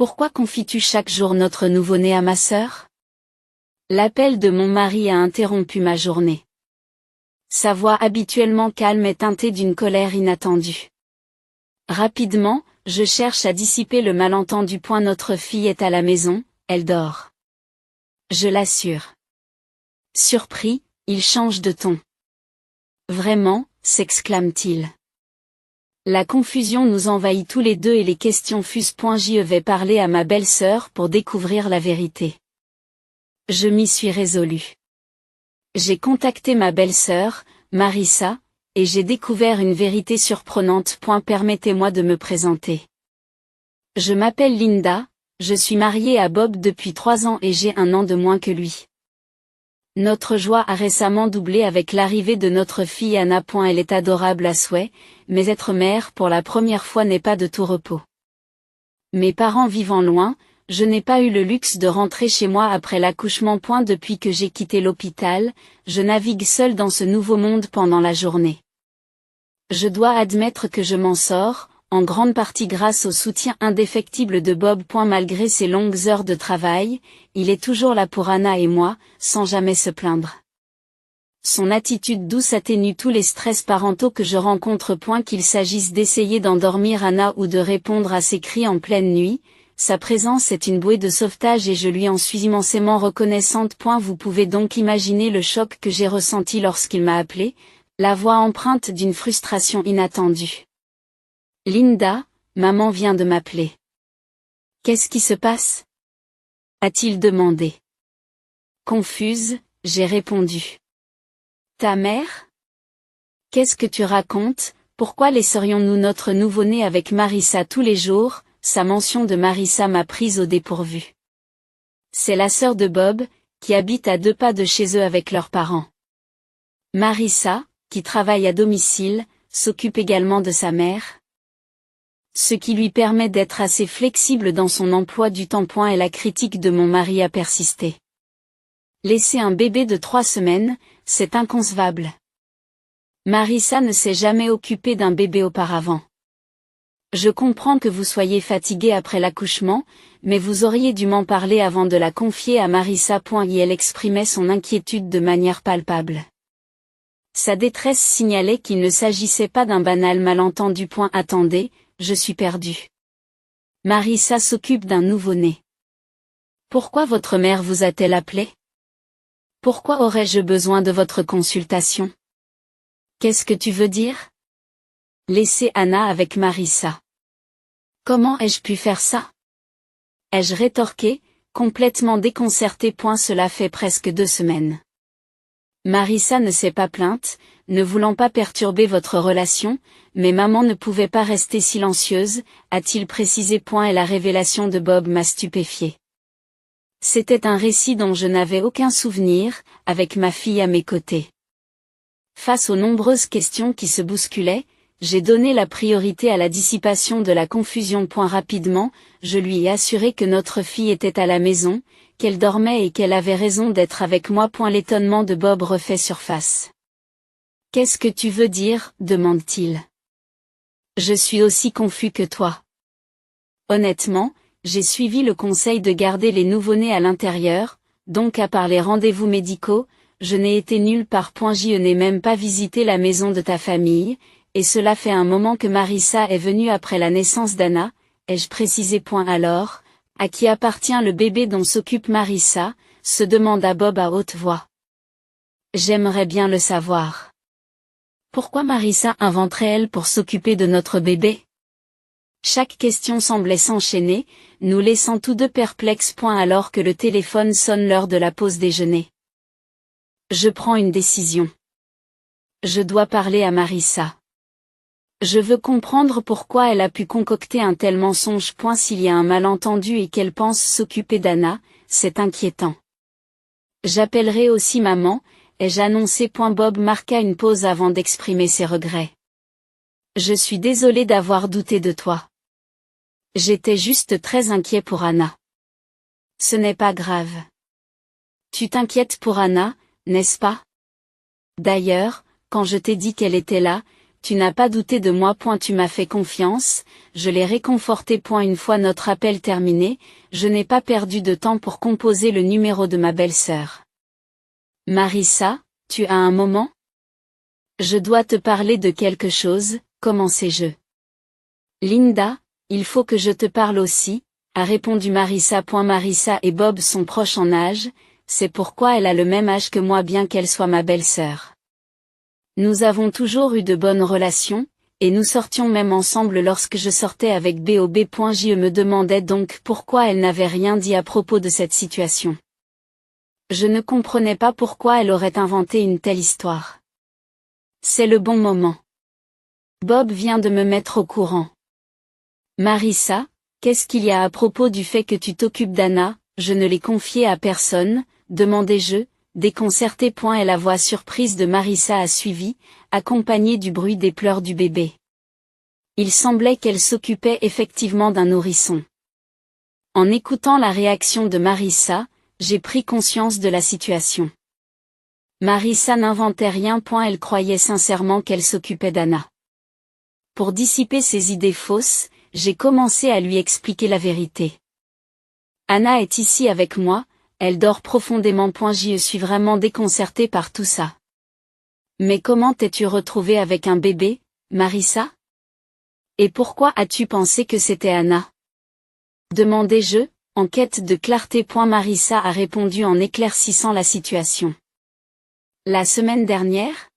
Pourquoi confies-tu chaque jour notre nouveau-né à ma sœur? L'appel de mon mari a interrompu ma journée. Sa voix habituellement calme est teintée d'une colère inattendue. Rapidement, je cherche à dissiper le malentendu. Notre fille est à la maison, elle dort. Je l'assure. Surpris, il change de ton. Vraiment, s'exclame-t-il. La confusion nous envahit tous les deux et les questions fusent. Je vais parler à ma belle-sœur pour découvrir la vérité. Je m'y suis résolue. J'ai contacté ma belle-sœur, Marissa, et j'ai découvert une vérité surprenante. Permettez-moi de me présenter. Je m'appelle Linda, je suis mariée à Bob depuis 3 ans et j'ai 1 an de moins que lui. Notre joie a récemment doublé avec l'arrivée de notre fille Anna. Elle est adorable à souhait, mais être mère pour la première fois n'est pas de tout repos. Mes parents vivant loin, je n'ai pas eu le luxe de rentrer chez moi après l'accouchement. Depuis que j'ai quitté l'hôpital, je navigue seule dans ce nouveau monde pendant la journée. Je dois admettre que je m'en sors, en grande partie grâce au soutien indéfectible de Bob. Malgré ses longues heures de travail, il est toujours là pour Anna et moi, sans jamais se plaindre. Son attitude douce atténue tous les stress parentaux que je rencontre. Qu'il s'agisse d'essayer d'endormir Anna ou de répondre à ses cris en pleine nuit, sa présence est une bouée de sauvetage et je lui en suis immensément reconnaissante. Vous pouvez donc imaginer le choc que j'ai ressenti lorsqu'il m'a appelé, la voix empreinte d'une frustration inattendue. Linda, maman vient de m'appeler. Qu'est-ce qui se passe? A-t-il demandé. Confuse, j'ai répondu. Ta mère? Qu'est-ce que tu racontes? Pourquoi laisserions-nous notre nouveau-né avec Marissa tous les jours? Sa mention de Marissa m'a prise au dépourvu. C'est la sœur de Bob, qui habite à 2 pas de chez eux avec leurs parents. Marissa, qui travaille à domicile, s'occupe également de sa mère. Ce qui lui permet d'être assez flexible dans son emploi du temps. Et la critique de mon mari a persisté. Laisser un bébé de 3 semaines, c'est inconcevable. Marissa ne s'est jamais occupée d'un bébé auparavant. Je comprends que vous soyez fatigué après l'accouchement, mais vous auriez dû m'en parler avant de la confier à Marissa. Et elle exprimait son inquiétude de manière palpable. Sa détresse signalait qu'il ne s'agissait pas d'un banal malentendu. Attendez, je suis perdue. Marissa s'occupe d'un nouveau-né. Pourquoi votre mère vous a-t-elle appelé? Pourquoi aurais-je besoin de votre consultation? Qu'est-ce que tu veux dire? Laissez Anna avec Marissa. Comment ai-je pu faire ça? Ai-je rétorqué, complètement déconcertée. Cela fait presque 2 semaines. Marissa ne s'est pas plainte, ne voulant pas perturber votre relation, mais maman ne pouvait pas rester silencieuse, a-t-il précisé. Et la révélation de Bob m'a stupéfiée. C'était un récit dont je n'avais aucun souvenir, avec ma fille à mes côtés. Face aux nombreuses questions qui se bousculaient, j'ai donné la priorité à la dissipation de la confusion. Rapidement, je lui ai assuré que notre fille était à la maison, qu'elle dormait et qu'elle avait raison d'être avec moi. L'étonnement de Bob refait surface. Qu'est-ce que tu veux dire? Demande-t-il. Je suis aussi confus que toi. Honnêtement, j'ai suivi le conseil de garder les nouveau-nés à l'intérieur, donc à part les rendez-vous médicaux, je n'ai été nulle part. Je n'ai même pas visité la maison de ta famille, et cela fait un moment que Marissa est venue après la naissance d'Anna, ai-je précisé. Alors, à qui appartient le bébé dont s'occupe Marissa? Se demanda Bob à haute voix. J'aimerais bien le savoir. Pourquoi Marissa inventerait-elle pour s'occuper de notre bébé? Chaque question semblait s'enchaîner, nous laissant tous deux perplexes. Alors que le téléphone sonne l'heure de la pause déjeuner. Je prends une décision. Je dois parler à Marissa. Je veux comprendre pourquoi elle a pu concocter un tel mensonge. S'il y a un malentendu et qu'elle pense s'occuper d'Anna, c'est inquiétant. J'appellerai aussi maman, ai-je annoncé. Bob marqua une pause avant d'exprimer ses regrets. Je suis désolé d'avoir douté de toi. J'étais juste très inquiet pour Anna. Ce n'est pas grave. Tu t'inquiètes pour Anna, n'est-ce pas? D'ailleurs, quand je t'ai dit qu'elle était là, tu n'as pas douté de moi. Tu m'as fait confiance, je l'ai réconforté. Une fois notre appel terminé, je n'ai pas perdu de temps pour composer le numéro de ma belle-sœur. Marissa, tu as un moment? Je dois te parler de quelque chose, commençai-je. Linda, il faut que je te parle aussi, a répondu Marissa. Marissa et Bob sont proches en âge, c'est pourquoi elle a le même âge que moi bien qu'elle soit ma belle-sœur. Nous avons toujours eu de bonnes relations, et nous sortions même ensemble lorsque je sortais avec Bob. Je me demandais donc pourquoi elle n'avait rien dit à propos de cette situation. Je ne comprenais pas pourquoi elle aurait inventé une telle histoire. C'est le bon moment. Bob vient de me mettre au courant. Marissa, qu'est-ce qu'il y a à propos du fait que tu t'occupes d'Anna? Je ne l'ai confiée à personne, demandai-je, déconcerté. Et la voix surprise de Marissa a suivi, accompagnée du bruit des pleurs du bébé. Il semblait qu'elle s'occupait effectivement d'un nourrisson. En écoutant la réaction de Marissa, j'ai pris conscience de la situation. Marissa n'inventait rien. Elle croyait sincèrement qu'elle s'occupait d'Anna. Pour dissiper ses idées fausses, j'ai commencé à lui expliquer la vérité. Anna est ici avec moi, elle dort profondément. Je suis vraiment déconcertée par tout ça. Mais comment t'es-tu retrouvée avec un bébé, Marissa? Et pourquoi as-tu pensé que c'était Anna? Demandai-je, en quête de clarté. Marissa a répondu en éclaircissant la situation. La semaine dernière,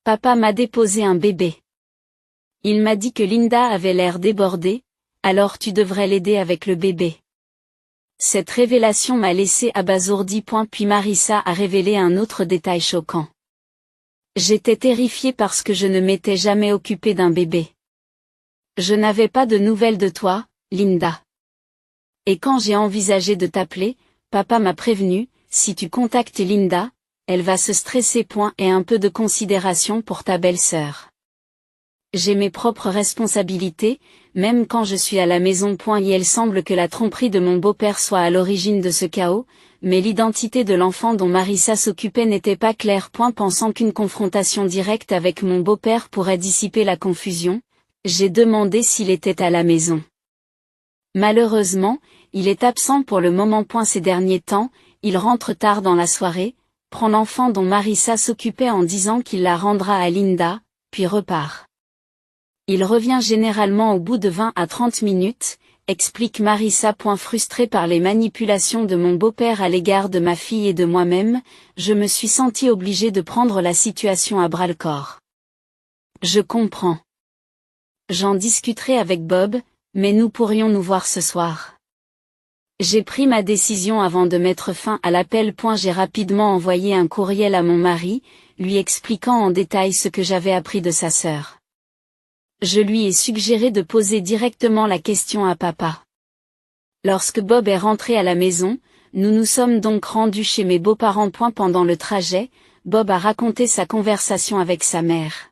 papa m'a déposé un bébé. Il m'a dit que Linda avait l'air débordée, alors tu devrais l'aider avec le bébé. Cette révélation m'a laissé abasourdi. Puis Marissa a révélé un autre détail choquant. J'étais terrifiée parce que je ne m'étais jamais occupée d'un bébé. Je n'avais pas de nouvelles de toi, Linda. Et quand j'ai envisagé de t'appeler, papa m'a prévenu, si tu contactes Linda, elle va se stresser. Et un peu de considération pour ta belle-sœur. J'ai mes propres responsabilités, même quand je suis à la maison. Et il semble que la tromperie de mon beau-père soit à l'origine de ce chaos, mais l'identité de l'enfant dont Marissa s'occupait n'était pas claire. Pensant qu'une confrontation directe avec mon beau-père pourrait dissiper la confusion, j'ai demandé s'il était à la maison. Malheureusement, il est absent pour le moment. Ces derniers temps, il rentre tard dans la soirée, prend l'enfant dont Marissa s'occupait en disant qu'il la rendra à Linda, puis repart. Il revient généralement au bout de 20 à 30 minutes, explique Marissa. Frustrée par les manipulations de mon beau-père à l'égard de ma fille et de moi-même, je me suis sentie obligée de prendre la situation à bras-le-corps. Je comprends. J'en discuterai avec Bob, mais nous pourrions nous voir ce soir. J'ai pris ma décision avant de mettre fin à l'appel. J'ai rapidement envoyé un courriel à mon mari, lui expliquant en détail ce que j'avais appris de sa sœur. Je lui ai suggéré de poser directement la question à papa. Lorsque Bob est rentré à la maison, nous nous sommes donc rendus chez mes beaux-parents. Pendant le trajet, Bob a raconté sa conversation avec sa mère.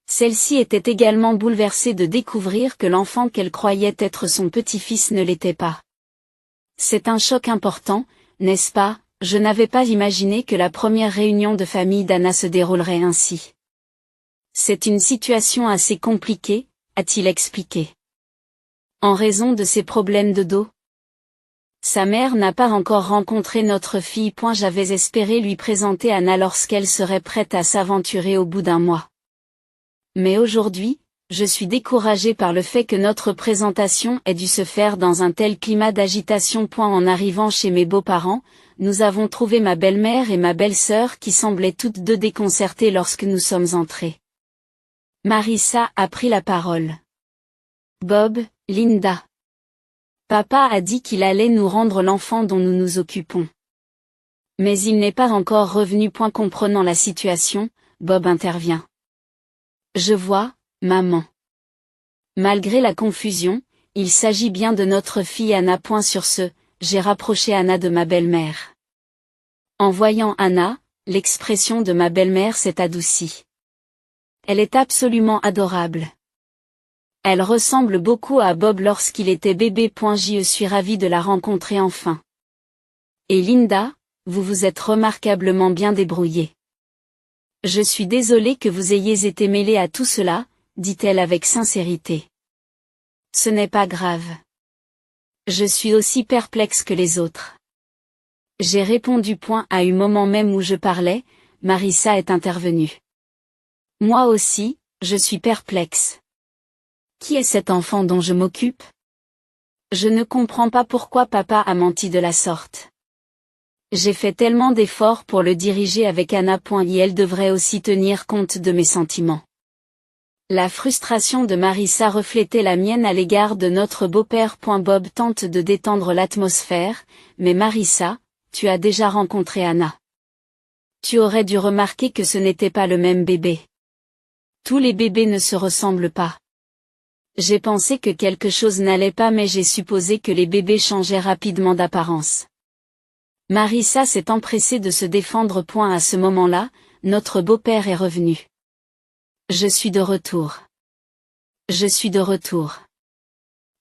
Celle-ci était également bouleversée de découvrir que l'enfant qu'elle croyait être son petit-fils ne l'était pas. C'est un choc important, n'est-ce pas? Je n'avais pas imaginé que la première réunion de famille d'Anna se déroulerait ainsi. C'est une situation assez compliquée, a-t-il expliqué. En raison de ses problèmes de dos. Sa mère n'a pas encore rencontré notre fille. J'avais espéré lui présenter Anna lorsqu'elle serait prête à s'aventurer au bout d'un mois. Mais aujourd'hui, je suis découragée par le fait que notre présentation ait dû se faire dans un tel climat d'agitation. En arrivant chez mes beaux-parents, nous avons trouvé ma belle-mère et ma belle-sœur qui semblaient toutes deux déconcertées lorsque nous sommes entrés. Marissa a pris la parole. Bob, Linda. Papa a dit qu'il allait nous rendre l'enfant dont nous nous occupons. Mais il n'est pas encore revenu. Comprenant la situation, Bob intervient. Je vois, maman. Malgré la confusion, il s'agit bien de notre fille Anna. Sur ce, j'ai rapproché Anna de ma belle-mère. En voyant Anna, l'expression de ma belle-mère s'est adoucie. Elle est absolument adorable. Elle ressemble beaucoup à Bob lorsqu'il était bébé. Je suis ravie de la rencontrer enfin. Et Linda, vous vous êtes remarquablement bien débrouillée. Je suis désolée que vous ayez été mêlée à tout cela, dit-elle avec sincérité. Ce n'est pas grave. Je suis aussi perplexe que les autres. J'ai répondu point à un moment même où je parlais, Marissa est intervenue. Moi aussi, je suis perplexe. Qui est cet enfant dont je m'occupe? Je ne comprends pas pourquoi papa a menti de la sorte. J'ai fait tellement d'efforts pour le diriger avec Anna. Et elle devrait aussi tenir compte de mes sentiments. La frustration de Marissa reflétait la mienne à l'égard de notre beau-père. Bob tente de détendre l'atmosphère, mais Marissa, tu as déjà rencontré Anna. Tu aurais dû remarquer que ce n'était pas le même bébé. Tous les bébés ne se ressemblent pas. J'ai pensé que quelque chose n'allait pas, mais j'ai supposé que les bébés changeaient rapidement d'apparence. Marissa s'est empressée de se défendre. À ce moment-là, notre beau-père est revenu. Je suis de retour. Je suis de retour.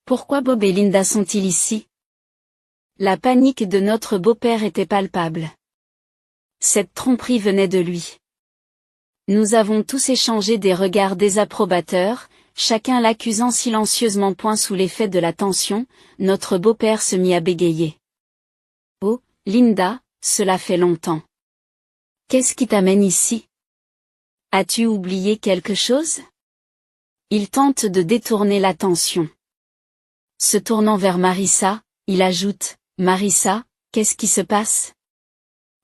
Pourquoi Bob et Linda sont-ils ici? La panique de notre beau-père était palpable. Cette tromperie venait de lui. Nous avons tous échangé des regards désapprobateurs, chacun l'accusant silencieusement. Sous l'effet de la tension, notre beau-père se mit à bégayer. Oh, Linda, cela fait longtemps. Qu'est-ce qui t'amène ici? As-tu oublié quelque chose? Il tente de détourner l'attention. Se tournant vers Marissa, il ajoute, Marissa, qu'est-ce qui se passe?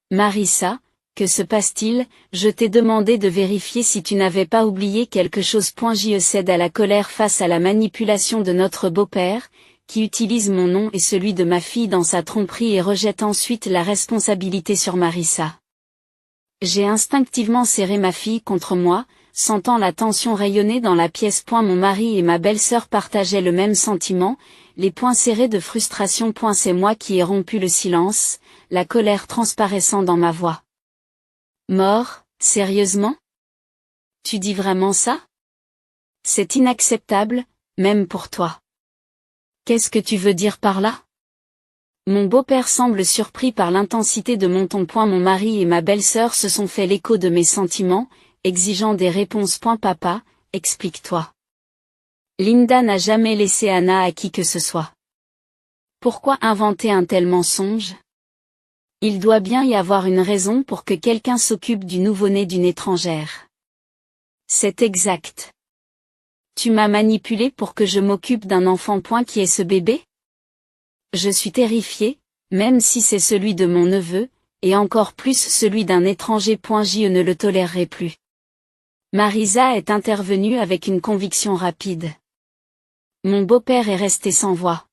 Marissa, que se passe-t-il? Je t'ai demandé de vérifier si tu n'avais pas oublié quelque chose. Je cède à la colère face à la manipulation de notre beau-père, qui utilise mon nom et celui de ma fille dans sa tromperie et rejette ensuite la responsabilité sur Marissa. J'ai instinctivement serré ma fille contre moi, sentant la tension rayonner dans la pièce. Mon mari et ma belle-sœur partageaient le même sentiment, les poings serrés de frustration. C'est moi qui ai rompu le silence, la colère transparaissant dans ma voix. Mort, sérieusement? Tu dis vraiment ça? C'est inacceptable, même pour toi. Qu'est-ce que tu veux dire par là? Mon beau-père semble surpris par l'intensité de mon ton. Mon mari et ma belle-sœur se sont fait l'écho de mes sentiments, exigeant des réponses. Papa, explique-toi. Linda n'a jamais laissé Anna à qui que ce soit. Pourquoi inventer un tel mensonge? Il doit bien y avoir une raison pour que quelqu'un s'occupe du nouveau-né d'une étrangère. C'est exact. Tu m'as manipulé pour que je m'occupe d'un enfant. Qui est ce bébé? Je suis terrifiée, même si c'est celui de mon neveu, et encore plus celui d'un étranger. Je ne le tolérerai plus. Marissa est intervenue avec une conviction rapide. Mon beau-père est resté sans voix.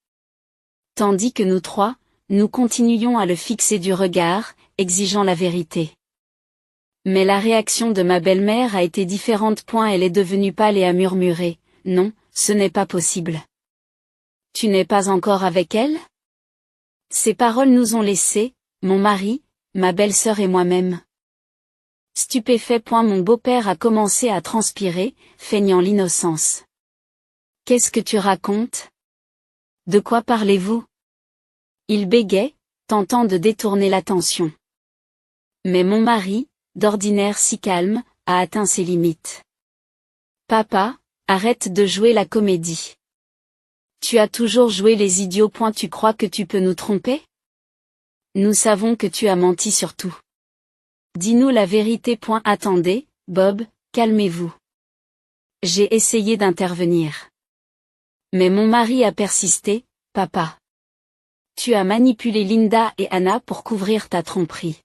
Tandis que nous trois, nous continuions à le fixer du regard, exigeant la vérité. Mais la réaction de ma belle-mère a été différente. Elle est devenue pâle et a murmuré, « Non, ce n'est pas possible. » Tu n'es pas encore avec elle? Ces paroles nous ont laissés, mon mari, ma belle-sœur et moi-même. Stupéfait. Mon beau-père a commencé à transpirer, feignant l'innocence. Qu'est-ce que tu racontes? De quoi parlez-vous? Il bégait, tentant de détourner l'attention. Mais mon mari, d'ordinaire si calme, a atteint ses limites. Papa, arrête de jouer la comédie. Tu as toujours joué les idiots. Tu crois que tu peux nous tromper? Nous savons que tu as menti sur tout. Dis-nous la vérité. Attendez, Bob, calmez-vous. J'ai essayé d'intervenir. Mais mon mari a persisté, papa. Tu as manipulé Linda et Anna pour couvrir ta tromperie.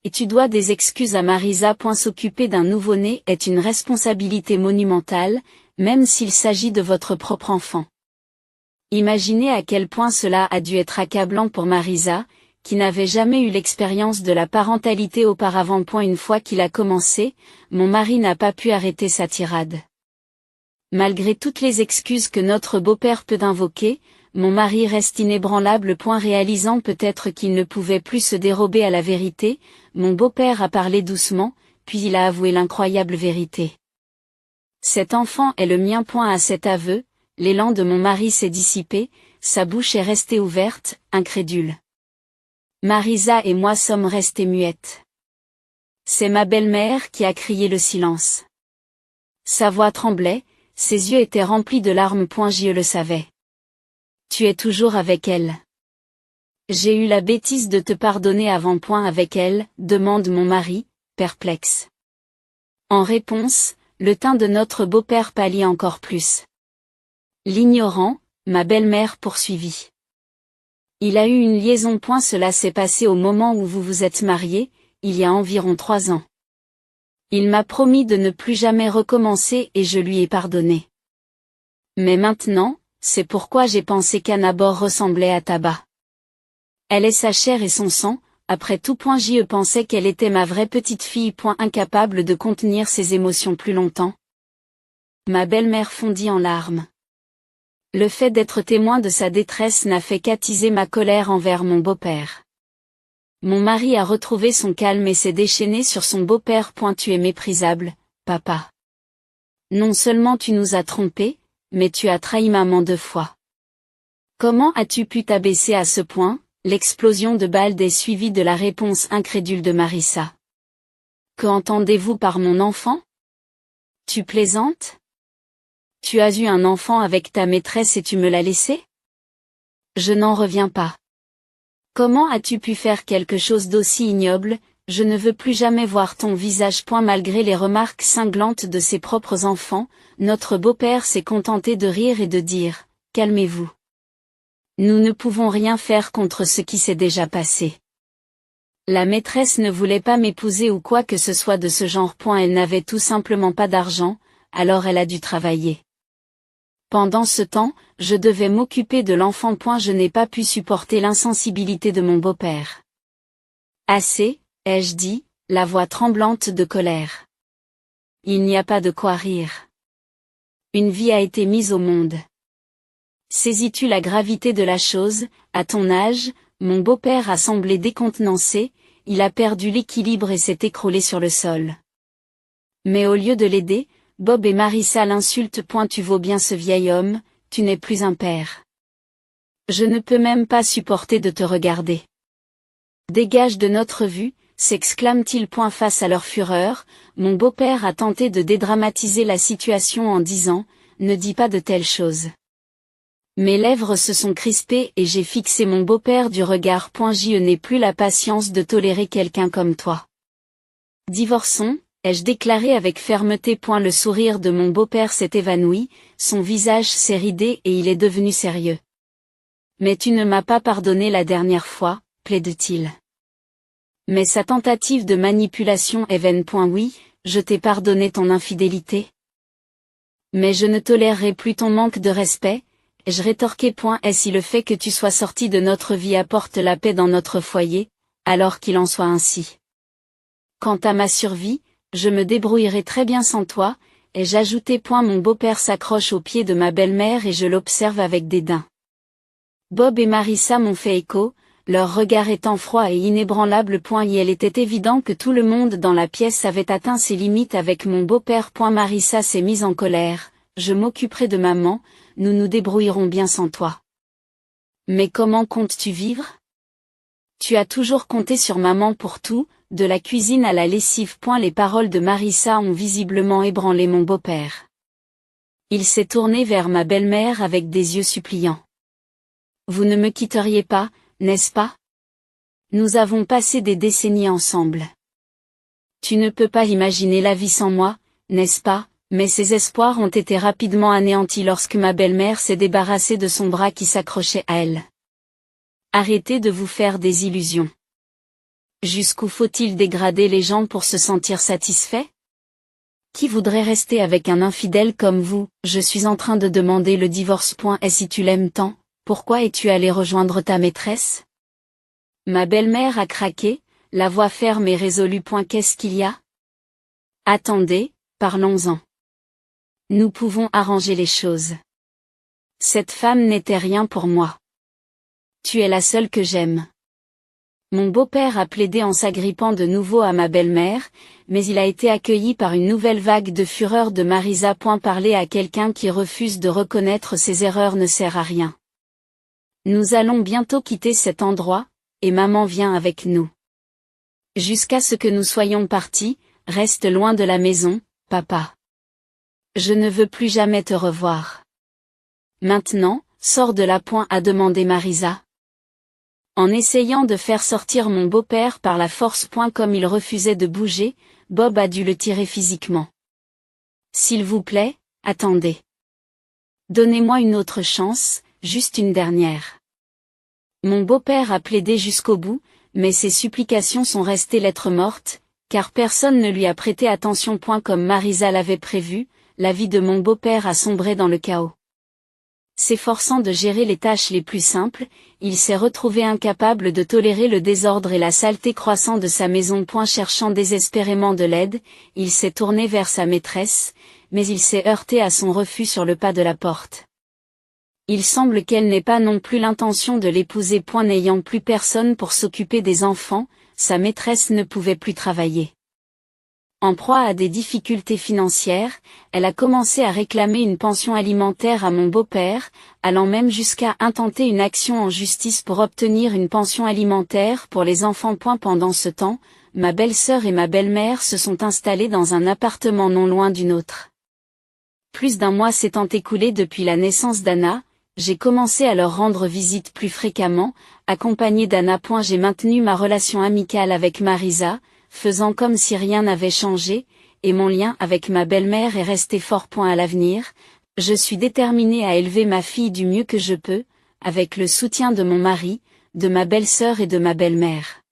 Et tu dois des excuses à Marissa. S'occuper d'un nouveau-né est une responsabilité monumentale, même s'il s'agit de votre propre enfant. Imaginez à quel point cela a dû être accablant pour Marissa, qui n'avait jamais eu l'expérience de la parentalité auparavant. Une fois qu'il a commencé, mon mari n'a pas pu arrêter sa tirade. Malgré toutes les excuses que notre beau-père peut invoquer, mon mari reste inébranlable. Réalisant peut-être qu'il ne pouvait plus se dérober à la vérité, mon beau-père a parlé doucement, puis il a avoué l'incroyable vérité. Cet enfant est le mien. À cet aveu, l'élan de mon mari s'est dissipé, sa bouche est restée ouverte, incrédule. Marissa et moi sommes restés muettes. C'est ma belle-mère qui a crié le silence. Sa voix tremblait, ses yeux étaient remplis de larmes. Je le savais. Tu es toujours avec elle. J'ai eu la bêtise de te pardonner avant. Avec elle, demande mon mari, perplexe. En réponse, le teint de notre beau-père pâlit encore plus. L'ignorant, ma belle-mère poursuivit. Il a eu une liaison. Cela s'est passé au moment où vous vous êtes mariés, il y a environ 3 ans. Il m'a promis de ne plus jamais recommencer et je lui ai pardonné. Mais maintenant, c'est pourquoi j'ai pensé qu'Annabor ressemblait à Taba. Elle est sa chair et son sang, après tout. Je pensais qu'elle était ma vraie petite fille. Incapable de contenir ses émotions plus longtemps. Ma belle-mère fondit en larmes. Le fait d'être témoin de sa détresse n'a fait qu'attiser ma colère envers mon beau-père. Mon mari a retrouvé son calme et s'est déchaîné sur son beau-père. Tu es méprisable, papa. Non seulement tu nous as trompés, mais tu as trahi maman 2 fois. Comment as-tu pu t'abaisser à ce point? L'explosion de Bald est suivie de la réponse incrédule de Marissa. Que entendez-vous par mon enfant? Tu plaisantes? Tu as eu un enfant avec ta maîtresse et tu me l'as laissé? Je n'en reviens pas. Comment as-tu pu faire quelque chose d'aussi ignoble? Je ne veux plus jamais voir ton visage. Malgré les remarques cinglantes de ses propres enfants, notre beau-père s'est contenté de rire et de dire, calmez-vous. Nous ne pouvons rien faire contre ce qui s'est déjà passé. La maîtresse ne voulait pas m'épouser ou quoi que ce soit de ce genre. Elle n'avait tout simplement pas d'argent, alors elle a dû travailler. Pendant ce temps, je devais m'occuper de l'enfant. Je n'ai pas pu supporter l'insensibilité de mon beau-père. Assez, ai-je dit, la voix tremblante de colère. Il n'y a pas de quoi rire. Une vie a été mise au monde. Saisis-tu la gravité de la chose? À ton âge, mon beau-père a semblé décontenancé, il a perdu l'équilibre et s'est écroulé sur le sol. Mais au lieu de l'aider, Bob et Marissa l'insultent. Tu vaux bien ce vieil homme, tu n'es plus un père. Je ne peux même pas supporter de te regarder. Dégage de notre vue, s'exclame-t-il. Face à leur fureur, mon beau-père a tenté de dédramatiser la situation en disant, ne dis pas de telles choses. Mes lèvres se sont crispées et j'ai fixé mon beau-père du regard. Je n'ai plus la patience de tolérer quelqu'un comme toi. Divorçons, ai-je déclaré avec fermeté. Le sourire de mon beau-père s'est évanoui, son visage s'est ridé et il est devenu sérieux. Mais tu ne m'as pas pardonné la dernière fois, plaide-t-il. Mais sa tentative de manipulation est vaine. Oui, je t'ai pardonné ton infidélité. Mais je ne tolérerai plus ton manque de respect, ai-je rétorqué. Et si le fait que tu sois sorti de notre vie apporte la paix dans notre foyer, alors qu'il en soit ainsi. Quant à ma survie, je me débrouillerai très bien sans toi, ai-je ajouté. Mon beau-père s'accroche aux pieds de ma belle-mère et je l'observe avec dédain. Bob et Marissa m'ont fait écho, leur regard étant froid et inébranlable. Il était évident que tout le monde dans la pièce avait atteint ses limites avec mon beau-père. Marissa s'est mise en colère, je m'occuperai de maman, nous nous débrouillerons bien sans toi. Mais comment comptes-tu vivre? Tu as toujours compté sur maman pour tout, de la cuisine à la lessive. Les paroles de Marissa ont visiblement ébranlé mon beau-père. Il s'est tourné vers ma belle-mère avec des yeux suppliants. Vous ne me quitteriez pas, n'est-ce pas? Nous avons passé des décennies ensemble. Tu ne peux pas imaginer la vie sans moi, n'est-ce pas? Mais ses espoirs ont été rapidement anéantis lorsque ma belle-mère s'est débarrassée de son bras qui s'accrochait à elle. Arrêtez de vous faire des illusions. Jusqu'où faut-il dégrader les gens pour se sentir satisfait? Qui voudrait rester avec un infidèle comme vous? Je suis en train de demander le divorce. Et si tu l'aimes tant, pourquoi es-tu allé rejoindre ta maîtresse? Ma belle-mère a craqué, la voix ferme et résolue. Qu'est-ce qu'il y a? Attendez, parlons-en. Nous pouvons arranger les choses. Cette femme n'était rien pour moi. Tu es la seule que j'aime. Mon beau-père a plaidé en s'agrippant de nouveau à ma belle-mère, mais il a été accueilli par une nouvelle vague de fureur de Marissa. Parler à quelqu'un qui refuse de reconnaître ses erreurs ne sert à rien. Nous allons bientôt quitter cet endroit, et maman vient avec nous. Jusqu'à ce que nous soyons partis, reste loin de la maison, papa. Je ne veux plus jamais te revoir. Maintenant, sors de là. A demandé Marisa. En essayant de faire sortir mon beau-père par la force. Comme il refusait de bouger, Bob a dû le tirer physiquement. S'il vous plaît, attendez. Donnez-moi une autre chance, juste une dernière. Mon beau-père a plaidé jusqu'au bout, mais ses supplications sont restées lettre morte, car personne ne lui a prêté attention. Comme Marisa l'avait prévu, la vie de mon beau-père a sombré dans le chaos. S'efforçant de gérer les tâches les plus simples, il s'est retrouvé incapable de tolérer le désordre et la saleté croissant de sa maison. Cherchant désespérément de l'aide, il s'est tourné vers sa maîtresse, mais il s'est heurté à son refus sur le pas de la porte. Il semble qu'elle n'ait pas non plus l'intention de l'épouser. N'ayant plus personne pour s'occuper des enfants, sa maîtresse ne pouvait plus travailler. En proie à des difficultés financières, elle a commencé à réclamer une pension alimentaire à mon beau-père, allant même jusqu'à intenter une action en justice pour obtenir une pension alimentaire pour les enfants. Pendant ce temps, ma belle-sœur et ma belle-mère se sont installées dans un appartement non loin d'une autre. Plus d'un mois s'étant écoulé depuis la naissance d'Anna, j'ai commencé à leur rendre visite plus fréquemment, accompagnée d'Anna. J'ai maintenu ma relation amicale avec Marisa, faisant comme si rien n'avait changé, et mon lien avec ma belle-mère est resté fort. À l'avenir, je suis déterminée à élever ma fille du mieux que je peux, avec le soutien de mon mari, de ma belle-sœur et de ma belle-mère.